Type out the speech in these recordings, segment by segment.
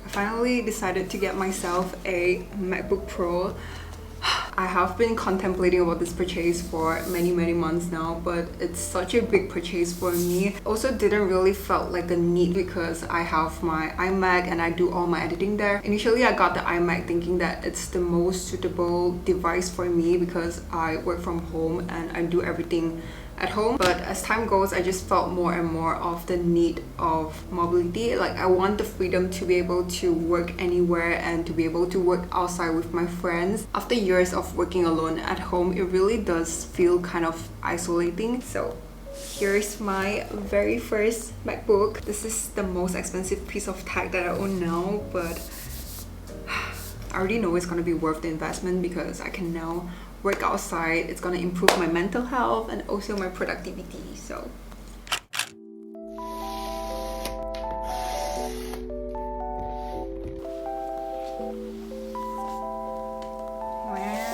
finally decided to get myself a MacBook Pro. I have been contemplating about this purchase for many months now, but it's such a big purchase for me. Also didn't really felt like a need because I have my iMac and I do all my editing there. Initially I got the iMac thinking that it's the most suitable device for me because I work from home and I do everything at home. But as time goes, I just felt more and more of the need of mobility. Like I want the freedom to be able to work anywhere and to be able to work outside with my friends. After years of working alone at home, it really does feel kind of isolating. So here's my very first MacBook. This is the most expensive piece of tech that I own now, but I already know it's gonna be worth the investment because I can now work outside. It's gonna improve my mental health and also my productivity. So wow,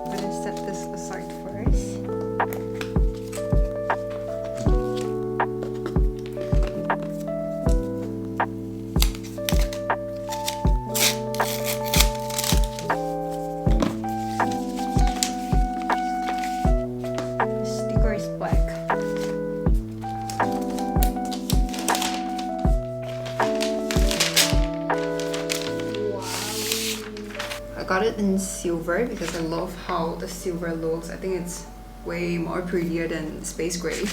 I'm gonna set this aside first. Got it in silver because I love how the silver looks. I think it's way more prettier than space gray.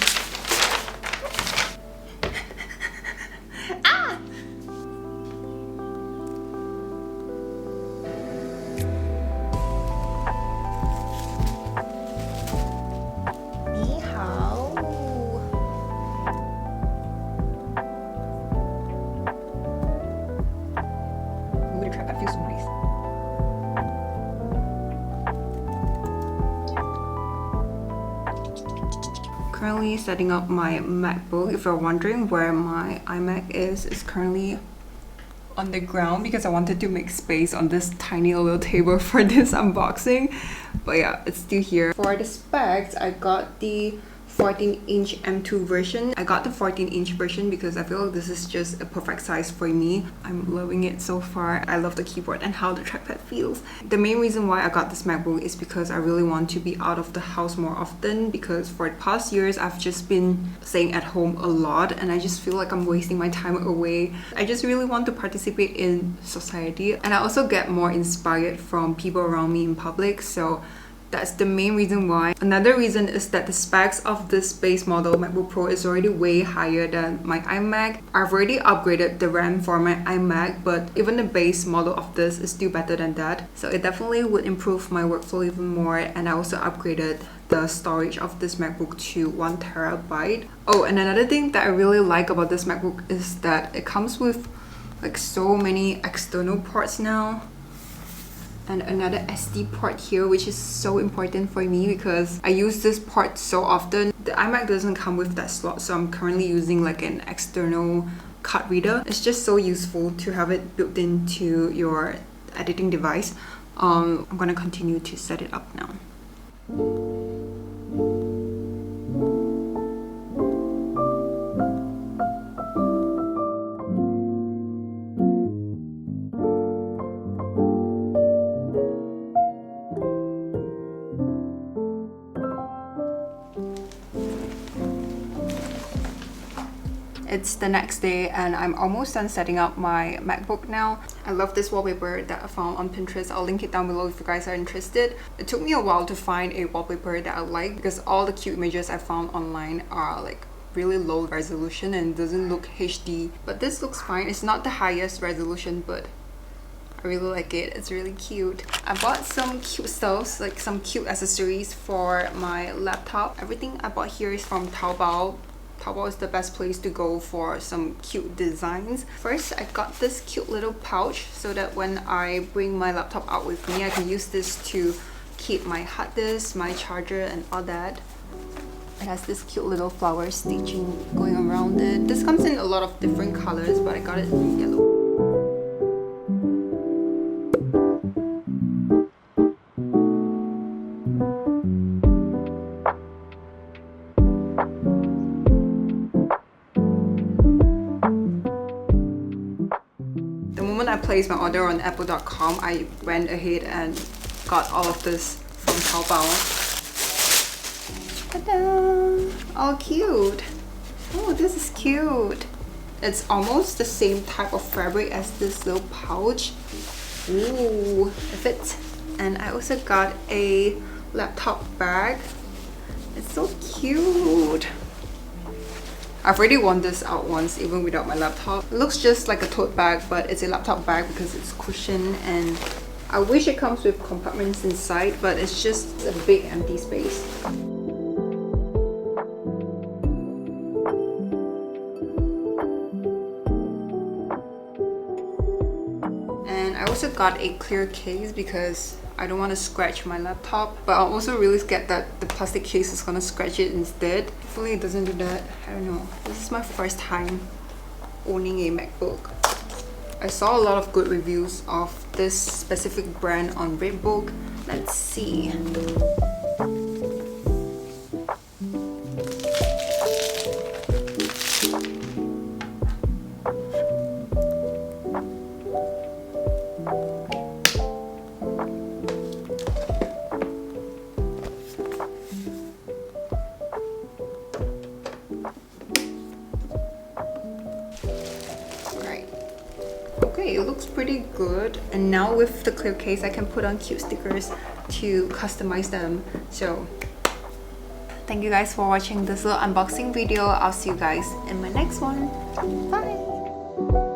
Ah! Ni hao. I'm gonna try. That feels so nice. Currently setting up my MacBook. If you're wondering where my iMac is, it's currently on the ground because I wanted to make space on this tiny little table for this unboxing. But yeah, it's still here. For the specs, I got the 14-inch M2 version. I got the 14-inch version because I feel like this is just a perfect size for me. I'm loving it so far. I love the keyboard and how the trackpad feels. The main reason why I got this MacBook is because I really want to be out of the house more often, because for the past years I've just been staying at home a lot and I just feel like I'm wasting my time away. I just really want to participate in society, and I also get more inspired from people around me in public. So that's the main reason why. Another reason is that the specs of this base model MacBook Pro is already way higher than my iMac. I've already upgraded the RAM for my iMac, but even the base model of this is still better than that. So it definitely would improve my workflow even more, and I also upgraded the storage of this MacBook to 1 terabyte. Oh, and another thing that I really like about this MacBook is that it comes with like so many external ports now. And another SD port here, which is so important for me because I use this port so often. The iMac doesn't come with that slot, so I'm currently using like an external card reader. It's just so useful to have it built into your editing device. I'm gonna continue to set it up now. It's the next day and I'm almost done setting up my MacBook now. I love this wallpaper that I found on Pinterest. I'll link it down below if you guys are interested. It took me a while to find a wallpaper that I like because all the cute images I found online are like really low resolution and doesn't look HD. But this looks fine. It's not the highest resolution, but I really like it. It's really cute. I bought some cute stuff, like some cute accessories for my laptop. Everything I bought here is from Taobao. Taobao is the best place to go for some cute designs. First, I got this cute little pouch so that when I bring my laptop out with me, I can use this to keep my hard disk, my charger and all that. It has this cute little flower stitching going around it. This comes in a lot of different colors, but I got it in yellow. when I placed my order on apple.com, I went ahead and got all of this from Taobao. Ta-da! Oh, cute! Oh, this is cute! It's almost the same type of fabric as this little pouch. Ooh, it fits. And I also got a laptop bag. It's so cute. I've already worn this out once, even without my laptop. It looks just like a tote bag, but it's a laptop bag because it's cushioned, and I wish it comes with compartments inside, but it's just a big empty space. And I also got a clear case because I don't want to scratch my laptop, but I'm also really scared that the plastic case is gonna scratch it instead. Hopefully it doesn't do that. I don't know. This is my first time owning a MacBook. I saw a lot of good reviews of this specific brand on Redbook. Let's see. Okay, it looks pretty good, and now with the clear case I can put on cute stickers to customize them. So thank you guys for watching this little unboxing video. I'll see you guys in my next one. Bye!